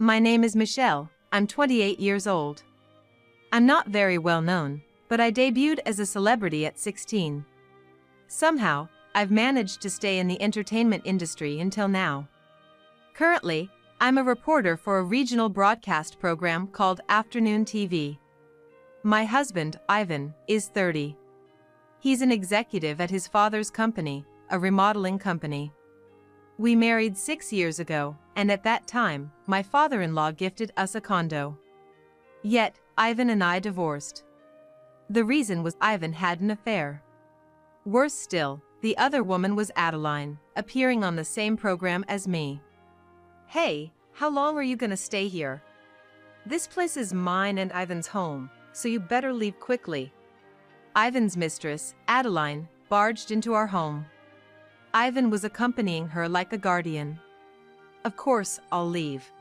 My name is Michelle, I'm 28 years old. I'm not very well known, but I debuted as a celebrity at 16. Somehow, I've managed to stay in the entertainment industry until now. Currently, I'm a reporter for a regional broadcast program called Afternoon TV. My husband, Ivan, is 30. He's an executive at his father's company, a remodeling company. We married 6 years ago, and at that time, my father-in-law gifted us a condo. Yet, Ivan and I divorced. The reason was Ivan had an affair. Worse still, the other woman was Adeline, appearing on the same program as me. Hey, how long are you gonna stay here? This place is mine and Ivan's home, so you better leave quickly. Ivan's mistress, Adeline, barged into our home. Ivan was accompanying her like a guardian. Of course, I'll leave.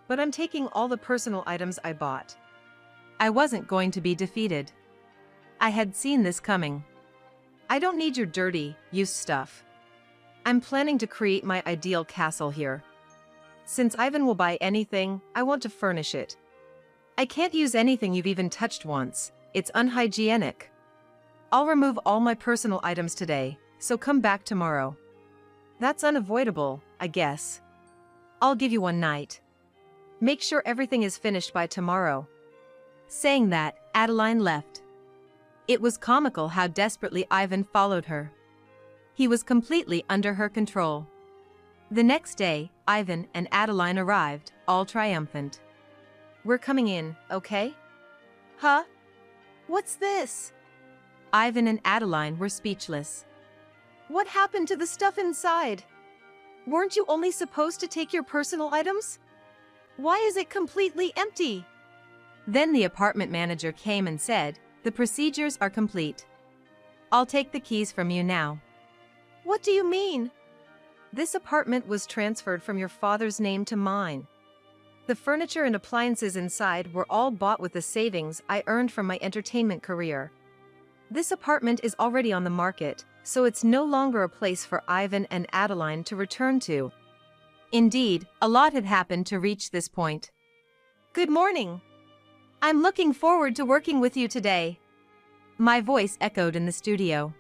But I'm taking all the personal items I bought. I wasn't going to be defeated. I had seen this coming. I don't need your dirty, used stuff. I'm planning to create my ideal castle here. Since Ivan will buy anything, I want to furnish it. I can't use anything you've even touched once. It's unhygienic. I'll remove all my personal items today, so come back tomorrow. That's unavoidable, I guess. I'll give you one night. Make sure everything is finished by tomorrow. Saying that, Adeline left. It was comical how desperately Ivan followed her. He was completely under her control. The next day, Ivan and Adeline arrived, all triumphant. We're coming in, okay? Huh? What's this? Ivan and Adeline were speechless. What happened to the stuff inside? Weren't you only supposed to take your personal items? Why is it completely empty? Then the apartment manager came and said, the procedures are complete. I'll take the keys from you now. What do you mean? This apartment was transferred from your father's name to mine. The furniture and appliances inside were all bought with the savings I earned from my entertainment career. This apartment is already on the market, so it's no longer a place for Ivan and Adeline to return to. Indeed, a lot had happened to reach this point. Good morning. I'm looking forward to working with you today. My voice echoed in the studio.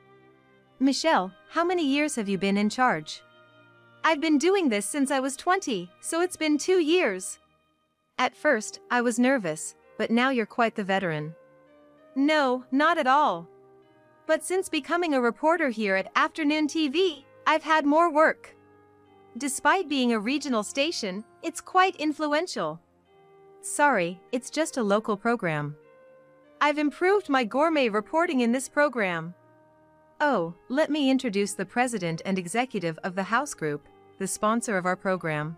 Michelle, how many years have you been in charge? I've been doing this since I was 20, so it's been 2 years. At first, I was nervous, but now you're quite the veteran. No, not at all. But since becoming a reporter here at Afternoon TV, I've had more work. Despite being a regional station, it's quite influential. Sorry, it's just a local program. I've improved my gourmet reporting in this program. Oh, let me introduce the president and executive of the House Group, the sponsor of our program.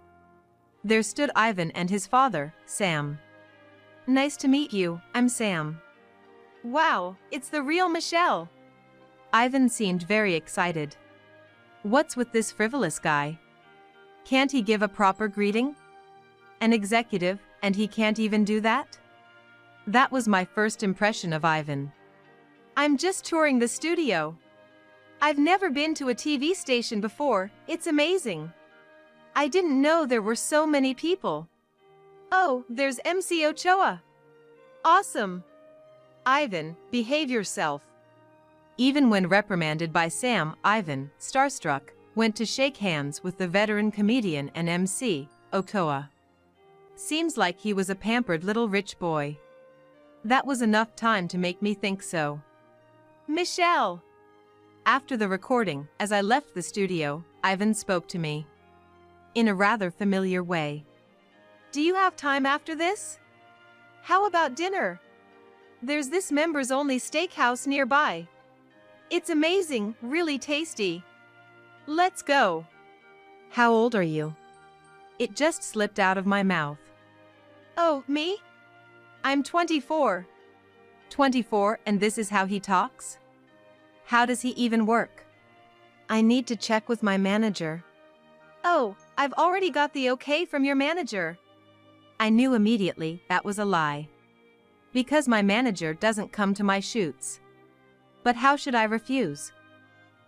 There stood Ivan and his father, Sam. Nice to meet you, I'm Sam. Wow, it's the real Michelle. Ivan seemed very excited. What's with this frivolous guy? Can't he give a proper greeting? An executive, and he can't even do that? That was my first impression of Ivan. I'm just touring the studio. I've never been to a TV station before, it's amazing. I didn't know there were so many people. Oh, there's MC Ochoa. Awesome. Ivan, behave yourself. Even when reprimanded by Sam, Ivan, starstruck, went to shake hands with the veteran comedian and MC, Ochoa. Seems like he was a pampered little rich boy. That was enough time to make me think so. Michelle! After the recording, as I left the studio, Ivan spoke to me. In a rather familiar way. Do you have time after this? How about dinner? There's this members-only steakhouse nearby. It's amazing, really tasty. Let's go. How old are you? It just slipped out of my mouth. Oh, me? I'm 24. 24, and this is how he talks? How does he even work? I need to check with my manager. Oh, I've already got the okay from your manager. I knew immediately that was a lie. Because my manager doesn't come to my shoots. But how should I refuse?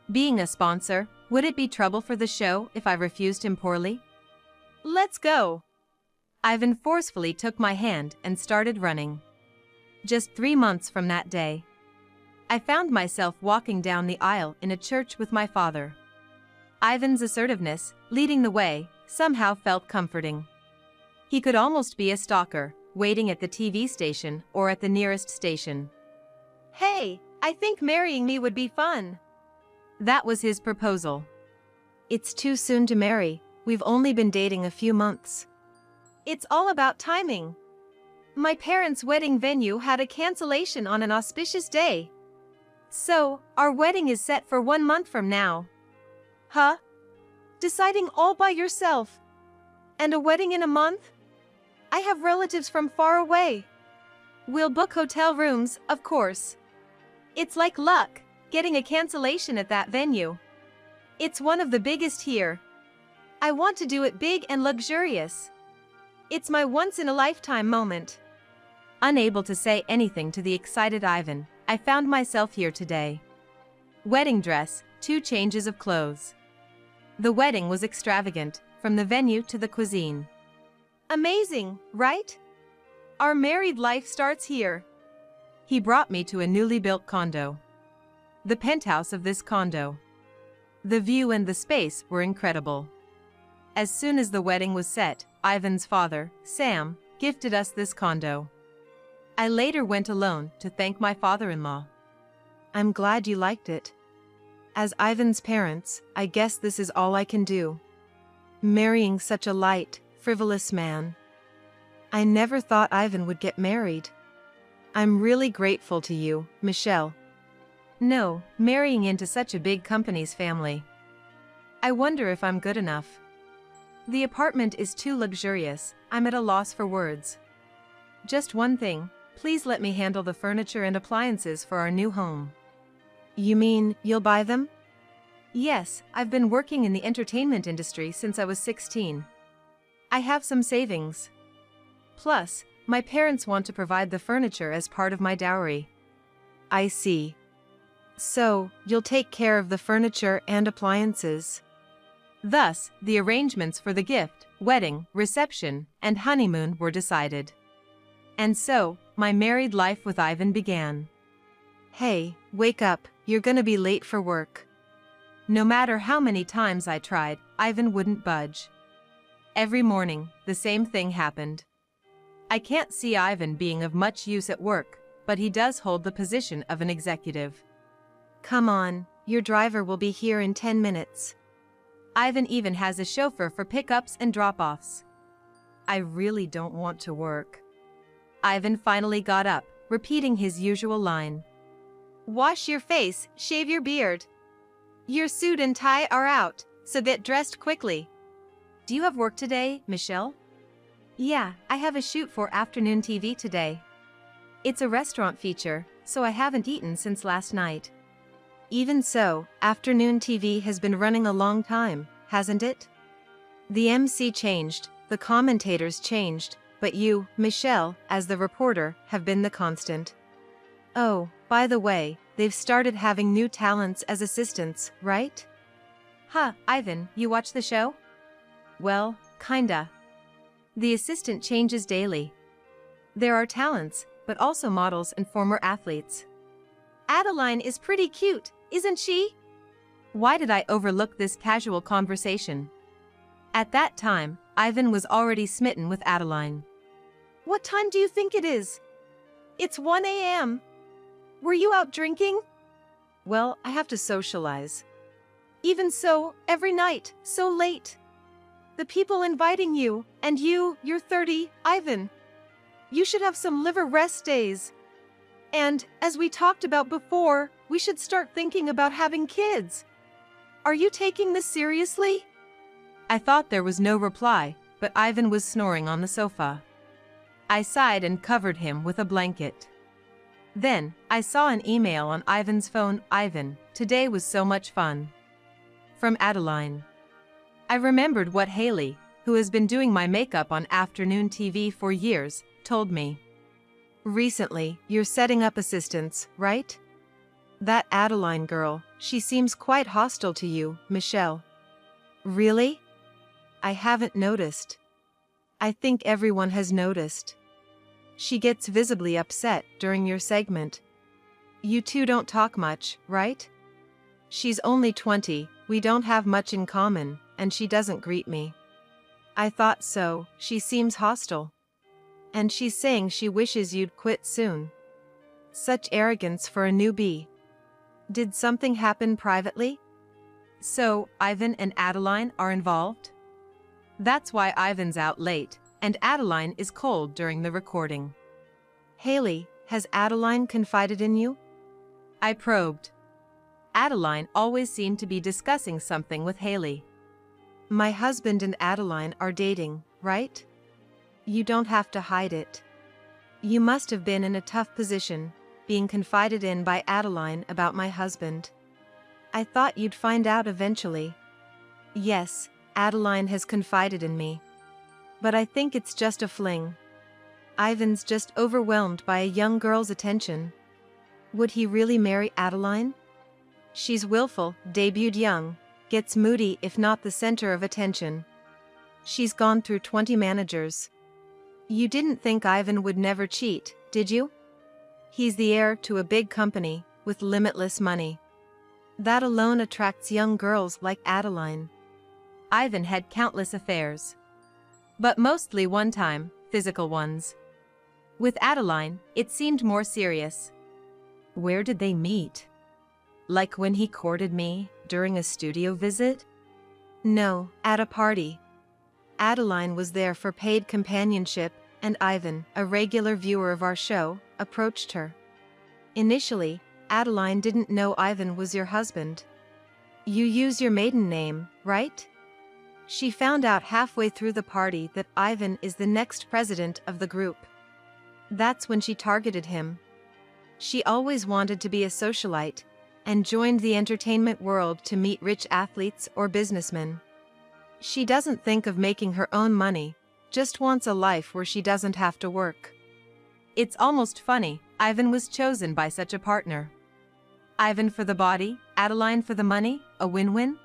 Being a sponsor, would it be trouble for the show if I refused him poorly? Let's go. Ivan forcefully took my hand and started running. Just 3 months from that day, I found myself walking down the aisle in a church with my father. Ivan's assertiveness, leading the way, somehow felt comforting. He could almost be a stalker, waiting at the TV station or at the nearest station. "Hey, I think marrying me would be fun." That was his proposal. "It's too soon to marry, we've only been dating a few months." "It's all about timing. My parents' wedding venue had a cancellation on an auspicious day. So, our wedding is set for 1 month from now." "Huh? Deciding all by yourself? And a wedding in a month? I have relatives from far away." "We'll book hotel rooms, of course. It's like luck, getting a cancellation at that venue. It's one of the biggest here. I want to do it big and luxurious. It's my once-in-a-lifetime moment." Unable to say anything to the excited Ivan, I found myself here today. Wedding dress, 2 changes of clothes. The wedding was extravagant, from the venue to the cuisine. "Amazing, right? Our married life starts here." He brought me to a newly built condo. The penthouse of this condo. The view and the space were incredible. As soon as the wedding was set, Ivan's father, Sam, gifted us this condo. I later went alone to thank my father-in-law. "I'm glad you liked it. As Ivan's parents, I guess this is all I can do. Marrying such a light, frivolous man. I never thought Ivan would get married. I'm really grateful to you, Michelle." "No, marrying into such a big company's family. I wonder if I'm good enough. The apartment is too luxurious, I'm at a loss for words. Just one thing, please let me handle the furniture and appliances for our new home." "You mean, you'll buy them?" "Yes, I've been working in the entertainment industry since I was 16. I have some savings. Plus, my parents want to provide the furniture as part of my dowry." "I see. So, you'll take care of the furniture and appliances." Thus, the arrangements for the gift, wedding, reception, and honeymoon were decided. And so, my married life with Ivan began. "Hey, wake up, you're gonna be late for work." No matter how many times I tried, Ivan wouldn't budge. Every morning, the same thing happened. I can't see Ivan being of much use at work, but he does hold the position of an executive. "Come on, your driver will be here in 10 minutes. Ivan even has a chauffeur for pickups and drop-offs. I really don't want to work." Ivan finally got up, repeating his usual line. "Wash your face, shave your beard. Your suit and tie are out, so get dressed quickly." "Do you have work today, Michelle?" "Yeah, I have a shoot for afternoon TV today. It's a restaurant feature, so I haven't eaten since last night." "Even so, afternoon TV has been running a long time, hasn't it? The MC changed, the commentators changed, but you, Michelle, as the reporter, have been the constant. Oh, by the way, they've started having new talents as assistants, right?" "Huh, Ivan, you watch the show?" "Well, kinda. The assistant changes daily. There are talents, but also models and former athletes." "Adeline is pretty cute, isn't she?" Why did I overlook this casual conversation? At that time, Ivan was already smitten with Adeline. "What time do you think it is?" "It's 1 a.m. Were you out drinking?" "Well, I have to socialize." "Even so, every night, so late. The people inviting you, and you're 30, Ivan. You should have some liver rest days. And, as we talked about before, we should start thinking about having kids. Are you taking this seriously?" I thought there was no reply, but Ivan was snoring on the sofa. I sighed and covered him with a blanket. Then, I saw an email on Ivan's phone. "Ivan, today was so much fun." From Adeline. I remembered what Haley, who has been doing my makeup on afternoon TV for years, told me. "Recently, you're setting up assistants, right? That Adeline girl, she seems quite hostile to you, Michelle." "Really? I haven't noticed." I think everyone has noticed. She gets visibly upset during your segment. You two don't talk much, right? She's only 20, we don't have much in common, and she doesn't greet me. I thought so, she seems hostile. And she's saying she wishes you'd quit soon. Such arrogance for a newbie. Did something happen privately? So, Ivan and Adeline are involved? That's why Ivan's out late, and Adeline is cold during the recording. Haley, has Adeline confided in you? I probed. Adeline always seemed to be discussing something with Haley. My husband and Adeline are dating, right? You don't have to hide it. You must have been in a tough position, being confided in by Adeline about my husband. I thought you'd find out eventually. Yes, Adeline has confided in me. But I think it's just a fling. Ivan's just overwhelmed by a young girl's attention. Would he really marry Adeline? She's willful, debuted young, gets moody if not the center of attention. She's gone through 20 managers. You didn't think Ivan would never cheat, did you? He's the heir to a big company, with limitless money. That alone attracts young girls like Adeline. Ivan had countless affairs. But mostly one-time, physical ones. With Adeline, it seemed more serious. Where did they meet? Like when he courted me, during a studio visit? No, at a party. Adeline was there for paid companionship, and Ivan, a regular viewer of our show, approached her. Initially, Adeline didn't know Ivan was your husband. You use your maiden name, right? She found out halfway through the party that Ivan is the next president of the group. That's when she targeted him. She always wanted to be a socialite, and joined the entertainment world to meet rich athletes or businessmen. She doesn't think of making her own money, just wants a life where she doesn't have to work. It's almost funny, Ivan was chosen by such a partner. Ivan for the body, Adeline for the money, a win-win?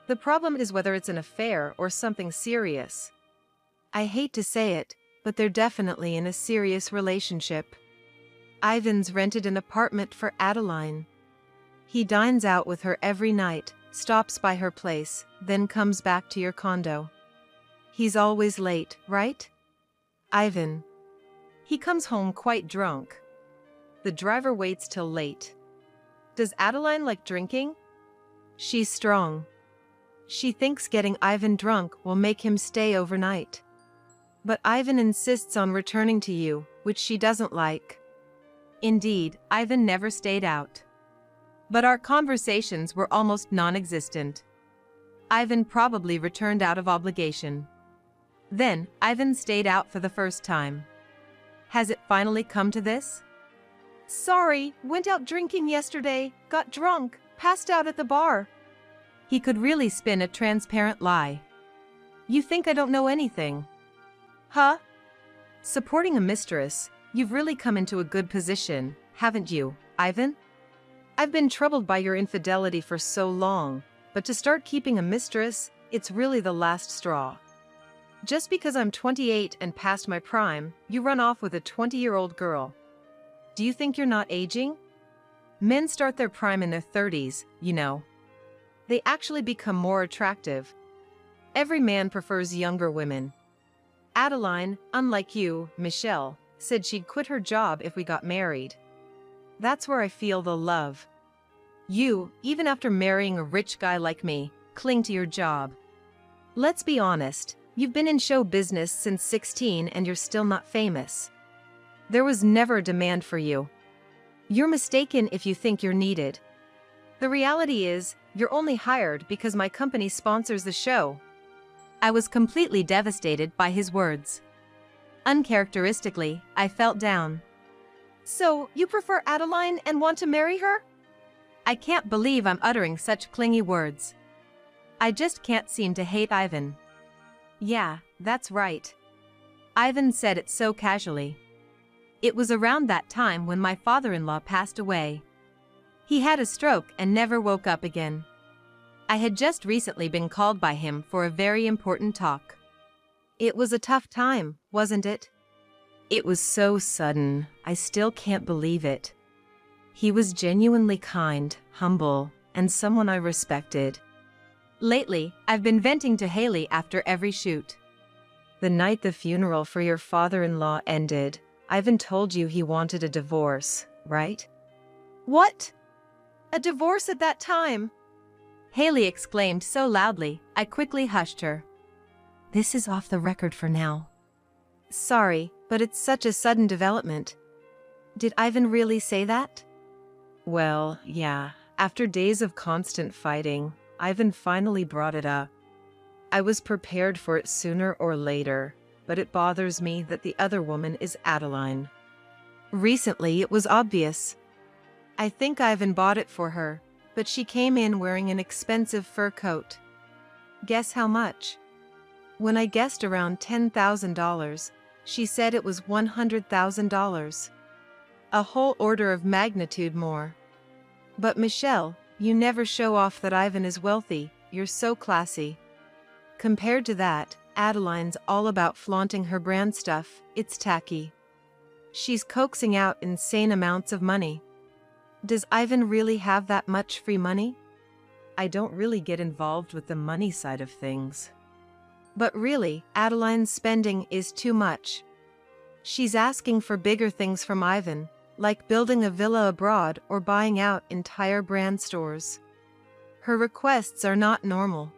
The problem is whether it's an affair or something serious. I hate to say it, but they're definitely in a serious relationship. Ivan's rented an apartment for Adeline. He dines out with her every night, stops by her place, then comes back to your condo. He's always late, right? Ivan. He comes home quite drunk. The driver waits till late. Does Adeline like drinking? She's strong. She thinks getting Ivan drunk will make him stay overnight. But Ivan insists on returning to you, which she doesn't like. Indeed, Ivan never stayed out. But our conversations were almost non-existent. Ivan probably returned out of obligation. Then, Ivan stayed out for the first time. Has it finally come to this? Sorry, went out drinking yesterday, got drunk, passed out at the bar. He could really spin a transparent lie. You think I don't know anything? Huh? Supporting a mistress, you've really come into a good position, haven't you, Ivan? I've been troubled by your infidelity for so long, but to start keeping a mistress, it's really the last straw. Just because I'm 28 and past my prime, you run off with a 20-year-old girl. Do you think you're not aging? Men start their prime in their 30s, you know. They actually become more attractive. Every man prefers younger women. Adeline, unlike you, Michelle, said she'd quit her job if we got married. That's where I feel the love. You, even after marrying a rich guy like me, cling to your job. Let's be honest, you've been in show business since 16 and you're still not famous. There was never a demand for you. You're mistaken if you think you're needed. The reality is, you're only hired because my company sponsors the show. I was completely devastated by his words. Uncharacteristically, I felt down. So, you prefer Adeline and want to marry her? I can't believe I'm uttering such clingy words. I just can't seem to hate Ivan. Yeah, that's right. Ivan said it so casually. It was around that time when my father-in-law passed away. He had a stroke and never woke up again. I had just recently been called by him for a very important talk. It was a tough time, wasn't it? It was so sudden, I still can't believe it. He was genuinely kind, humble, and someone I respected. Lately, I've been venting to Haley after every shoot. The night the funeral for your father-in-law ended, Ivan told you he wanted a divorce, right? What? A divorce at that time? Haley exclaimed so loudly, I quickly hushed her. This is off the record for now. Sorry, but it's such a sudden development. Did Ivan really say that? Well, yeah. After days of constant fighting, Ivan finally brought it up. I was prepared for it sooner or later, but it bothers me that the other woman is Adeline. Recently, it was obvious. I think Ivan bought it for her, but she came in wearing an expensive fur coat. Guess how much? When I guessed around $10,000, she said it was $100,000. A whole order of magnitude more. But Michelle, you never show off that Ivan is wealthy, you're so classy. Compared to that, Adeline's all about flaunting her brand stuff, it's tacky. She's coaxing out insane amounts of money. Does Ivan really have that much free money? I don't really get involved with the money side of things. But really, Adeline's spending is too much. She's asking for bigger things from Ivan, like building a villa abroad or buying out entire brand stores. Her requests are not normal.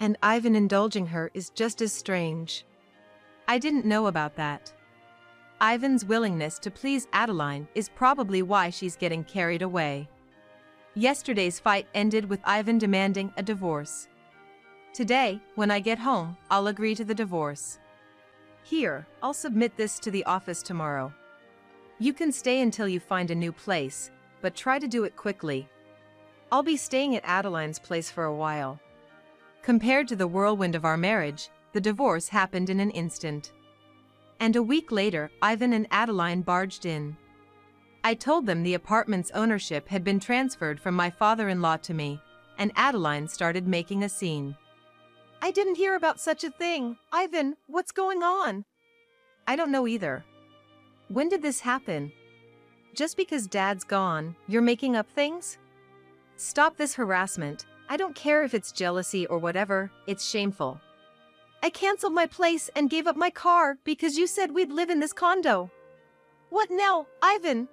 And Ivan indulging her is just as strange. I didn't know about that. Ivan's willingness to please Adeline is probably why she's getting carried away. Yesterday's fight ended with Ivan demanding a divorce. Today, when I get home, I'll agree to the divorce. Here, I'll submit this to the office tomorrow. You can stay until you find a new place, but try to do it quickly. I'll be staying at Adeline's place for a while. Compared to the whirlwind of our marriage, the divorce happened in an instant. And a week later, Ivan and Adeline barged in. I told them the apartment's ownership had been transferred from my father-in-law to me, and Adeline started making a scene. I didn't hear about such a thing. Ivan, what's going on? I don't know either. When did this happen? Just because Dad's gone, you're making up things? Stop this harassment. I don't care if it's jealousy or whatever, it's shameful. I canceled my place and gave up my car because you said we'd live in this condo. What now, Ivan?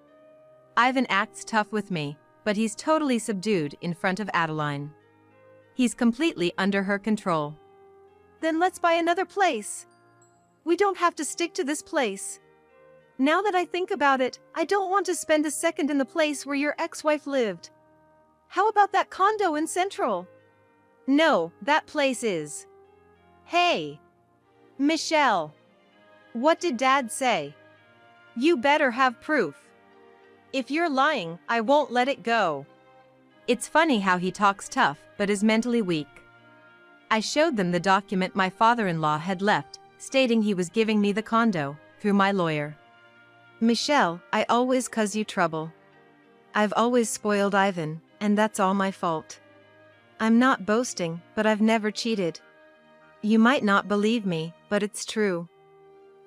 Ivan acts tough with me, but he's totally subdued in front of Adeline. He's completely under her control. Then let's buy another place. We don't have to stick to this place. Now that I think about it, I don't want to spend a second in the place where your ex-wife lived. How about that condo in Central? No, that place is. Hey! Michelle! What did Dad say? You better have proof. If you're lying, I won't let it go. It's funny how he talks tough, but is mentally weak. I showed them the document my father-in-law had left, stating he was giving me the condo, through my lawyer. Michelle, I always cause you trouble. I've always spoiled Ivan, and that's all my fault. I'm not boasting, but I've never cheated. You might not believe me, but it's true.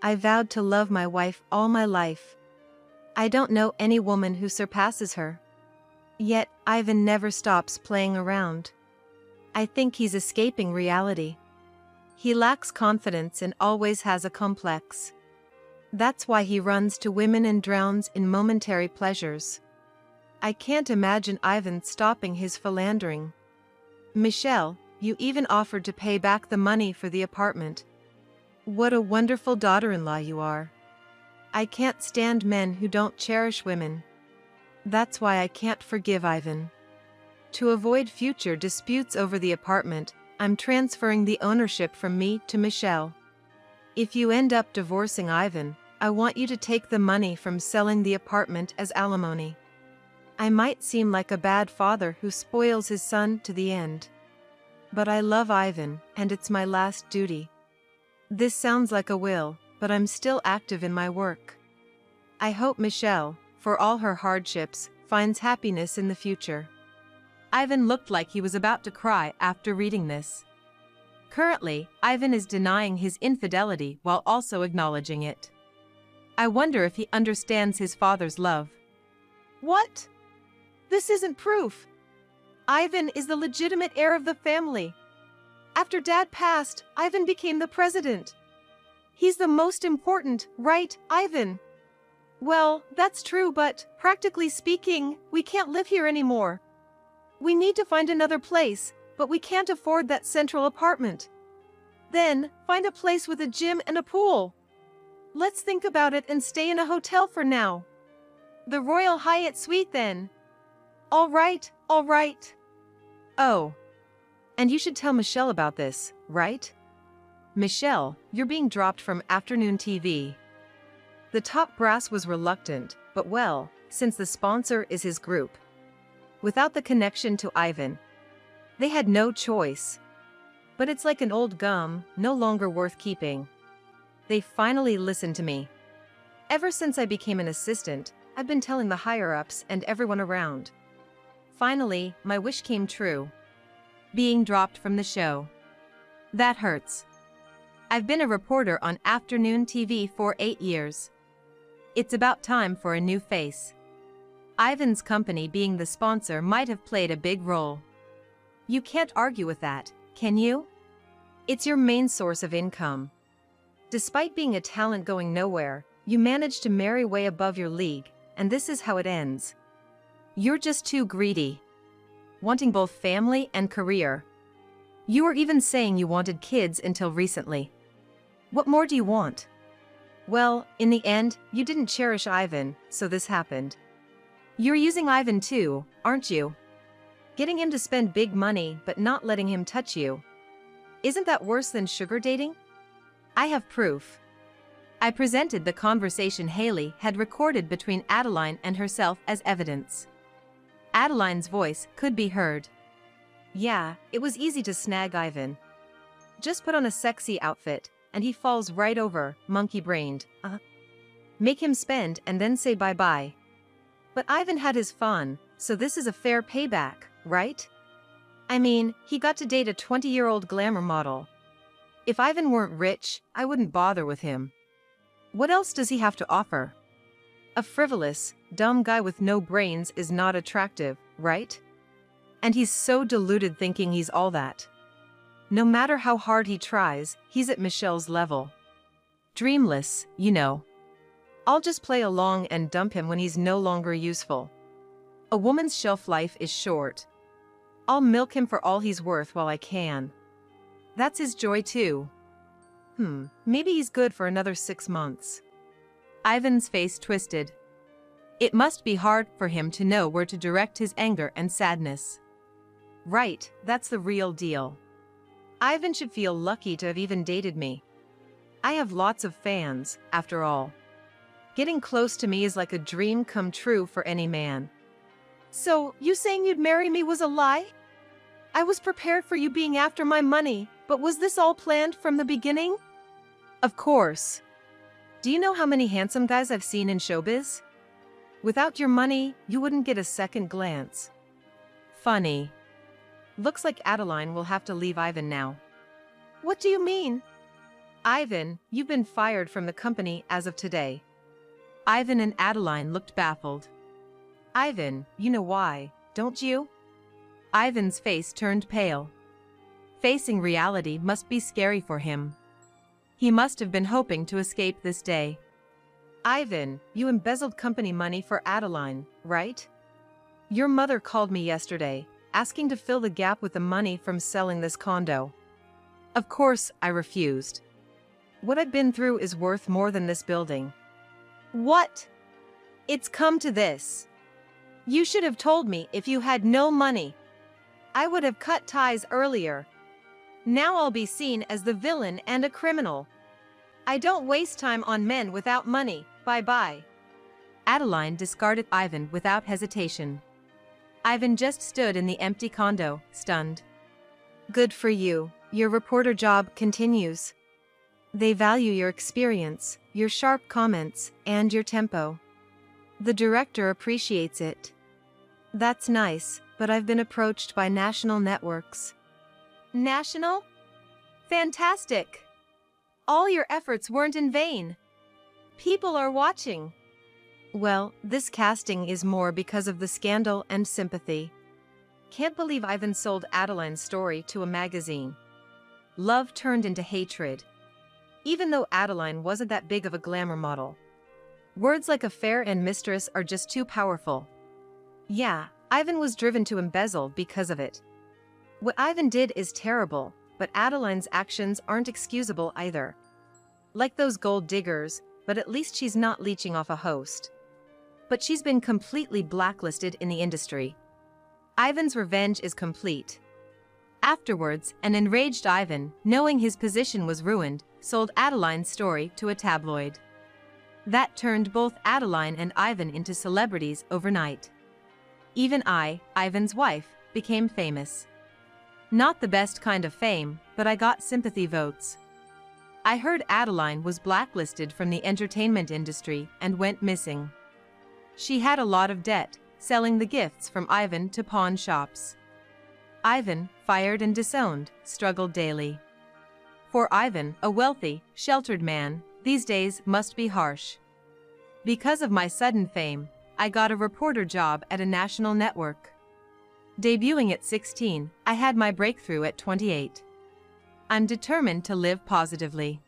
I vowed to love my wife all my life. I don't know any woman who surpasses her. Yet, Ivan never stops playing around. I think he's escaping reality. He lacks confidence and always has a complex. That's why he runs to women and drowns in momentary pleasures. I can't imagine Ivan stopping his philandering. Michelle, you even offered to pay back the money for the apartment. What a wonderful daughter-in-law you are. I can't stand men who don't cherish women. That's why I can't forgive Ivan. To avoid future disputes over the apartment, I'm transferring the ownership from me to Michelle. If you end up divorcing Ivan, I want you to take the money from selling the apartment as alimony. I might seem like a bad father who spoils his son to the end. But I love Ivan, and it's my last duty. This sounds like a will, but I'm still active in my work. I hope Michelle, for all her hardships, finds happiness in the future. Ivan looked like he was about to cry after reading this. Currently, Ivan is denying his infidelity while also acknowledging it. I wonder if he understands his father's love. What? This isn't proof. Ivan is the legitimate heir of the family. After Dad passed, Ivan became the president. He's the most important, right, Ivan? Well, that's true, but practically speaking, we can't live here anymore. We need to find another place, but we can't afford that central apartment. Then, find a place with a gym and a pool. Let's think about it and stay in a hotel for now. The Royal Hyatt Suite then. All right, all right. Oh. And you should tell Michelle about this, right? Michelle, you're being dropped from afternoon TV. The top brass was reluctant, but well, since the sponsor is his group. Without the connection to Ivan, they had no choice. But it's like an old gum, no longer worth keeping. They finally listened to me. Ever since I became an assistant, I've been telling the higher-ups and everyone around. Finally, my wish came true. Being dropped from the show. That hurts. I've been a reporter on afternoon TV for 8 years. It's about time for a new face. Ivan's company being the sponsor might have played a big role. You can't argue with that, can you? It's your main source of income. Despite being a talent going nowhere, you managed to marry way above your league, and this is how it ends. You're just too greedy. Wanting both family and career. You were even saying you wanted kids until recently. What more do you want? Well, in the end, you didn't cherish Ivan, so this happened. You're using Ivan too, aren't you? Getting him to spend big money but not letting him touch you. Isn't that worse than sugar dating? I have proof. I presented the conversation Haley had recorded between Adeline and herself as evidence. Adeline's voice could be heard. Yeah, it was easy to snag Ivan. Just put on a sexy outfit, and he falls right over, monkey-brained. Make him spend and then say bye-bye. But Ivan had his fun, so this is a fair payback, right? I mean, he got to date a 20-year-old glamour model. If Ivan weren't rich, I wouldn't bother with him. What else does he have to offer? A frivolous, dumb guy with no brains is not attractive, right? And he's so deluded thinking he's all that. No matter how hard he tries, he's at Michelle's level. Dreamless, you know. I'll just play along and dump him when he's no longer useful. A woman's shelf life is short. I'll milk him for all he's worth while I can. That's his joy too. Maybe he's good for another 6 months. Ivan's face twisted. It must be hard for him to know where to direct his anger and sadness. Right, that's the real deal. Ivan should feel lucky to have even dated me. I have lots of fans, after all. Getting close to me is like a dream come true for any man. So, you saying you'd marry me was a lie? I was prepared for you being after my money, but was this all planned from the beginning? Of course. Do you know how many handsome guys I've seen in showbiz? Without your money, you wouldn't get a second glance. Funny. Looks like Adeline will have to leave Ivan now. What do you mean? Ivan, you've been fired from the company as of today. Ivan and Adeline looked baffled. Ivan, you know why, don't you? Ivan's face turned pale. Facing reality must be scary for him. He must have been hoping to escape this day. Ivan, you embezzled company money for Adeline, right? Your mother called me yesterday, asking to fill the gap with the money from selling this condo. Of course, I refused. What I've been through is worth more than this building. What? It's come to this. You should have told me if you had no money. I would have cut ties earlier. Now I'll be seen as the villain and a criminal. I don't waste time on men without money. Bye-bye. Adeline discarded Ivan without hesitation. Ivan just stood in the empty condo, stunned. Good for you. Your reporter job continues. They value your experience, your sharp comments, and your tempo. The director appreciates it. That's nice, but I've been approached by national networks. National? Fantastic! All your efforts weren't in vain. People are watching. Well, this casting is more because of the scandal and sympathy. Can't believe Ivan sold Adeline's story to a magazine. Love turned into hatred. Even though Adeline wasn't that big of a glamour model. Words like affair and mistress are just too powerful. Yeah, Ivan was driven to embezzle because of it. What Ivan did is terrible, but Adeline's actions aren't excusable either. Like those gold diggers, but at least she's not leeching off a host. But she's been completely blacklisted in the industry. Ivan's revenge is complete. Afterwards, an enraged Ivan, knowing his position was ruined, sold Adeline's story to a tabloid. That turned both Adeline and Ivan into celebrities overnight. Even I, Ivan's wife, became famous. Not the best kind of fame, but I got sympathy votes. I heard Adeline was blacklisted from the entertainment industry and went missing. She had a lot of debt, selling the gifts from Ivan to pawn shops. Ivan, fired and disowned, struggled daily. For Ivan, a wealthy, sheltered man, these days must be harsh. Because of my sudden fame, I got a reporter job at a national network. Debuting at 16, I had my breakthrough at 28. I'm determined to live positively.